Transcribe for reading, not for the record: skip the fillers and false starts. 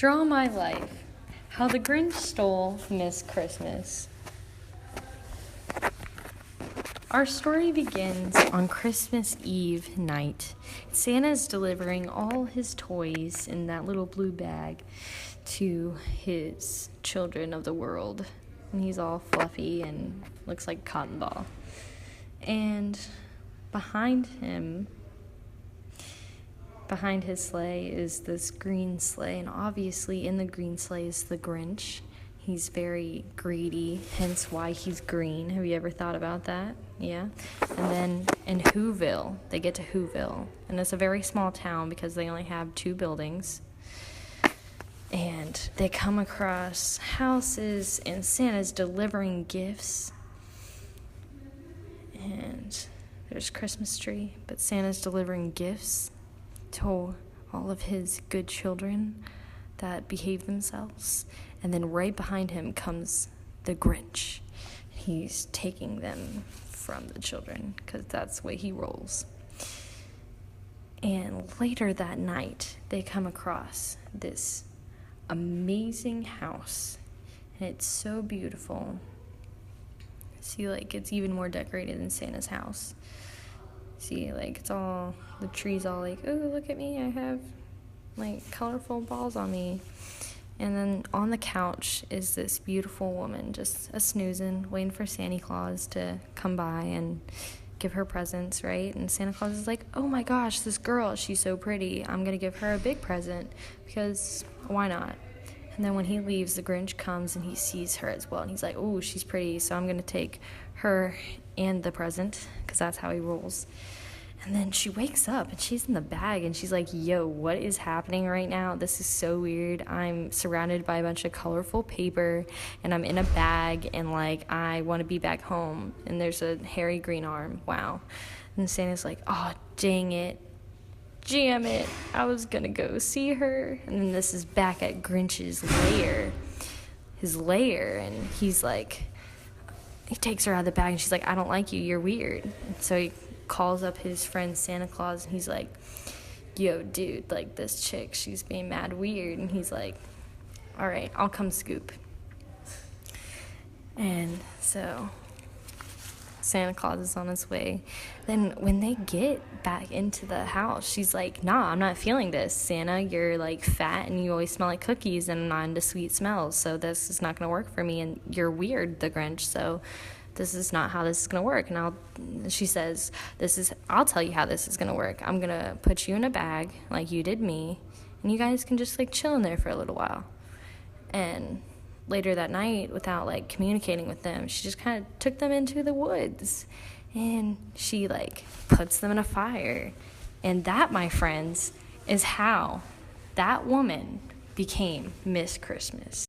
Draw My Life: How the Grinch Stole Miss Christmas. Our story begins on Christmas Eve night. Santa's delivering all his toys in that little blue bag to his children of the world. And he's all fluffy and looks like a cotton ball. And behind his sleigh is this green sleigh, and obviously in the green sleigh is the Grinch. He's very greedy, hence why he's green. Have you ever thought about that? Yeah. And then in Whoville, they get to Whoville, and it's a very small town because they only have 2 buildings. And they come across houses, and Santa's delivering gifts. And there's a Christmas tree, but Santa's delivering gifts to all of his good children that behave themselves. And then right behind him comes the Grinch. He's taking them from the children because that's the way he rolls. And later that night, they come across this amazing house. And it's so beautiful. See, it's even more decorated than Santa's house. See, it's all, the trees all oh, look at me, I have, colorful balls on me. And then on the couch is this beautiful woman, just a-snoozing, waiting for Santa Claus to come by and give her presents, right? And Santa Claus is like, oh my gosh, this girl, she's so pretty. I'm going to give her a big present because why not? And then when he leaves, the Grinch comes and he sees her as well. And he's like, oh, she's pretty, so I'm going to take her and the present because that's how he rolls. And then she wakes up and she's in the bag and she's like, yo, what is happening right now? This is so weird. I'm surrounded by a bunch of colorful paper and I'm in a bag and I want to be back home. And there's a hairy green arm. Wow. And Santa's like, oh, dang it. Jam it. I was going to go see her. And then this is back at Grinch's lair. His lair. And he's like, he takes her out of the bag and she's like, I don't like you. You're weird. And so he calls up his friend Santa Claus and he's like, yo, dude, this chick, she's being mad weird. And he's like, all right, I'll come scoop. And so Santa Claus is on his way. Then when they get back into the house, she's like, nah, I'm not feeling this. Santa, you're fat and you always smell like cookies and I'm not into sweet smells, so this is not going to work for me, and you're weird, the Grinch, so this is not how this is going to work. And she says, I'll tell you how this is going to work. I'm going to put you in a bag like you did me, and you guys can just chill in there for a little while. And later that night, without communicating with them, she just kind of took them into the woods, and she puts them in a fire. And that, my friends, is how that woman became Miss Christmas.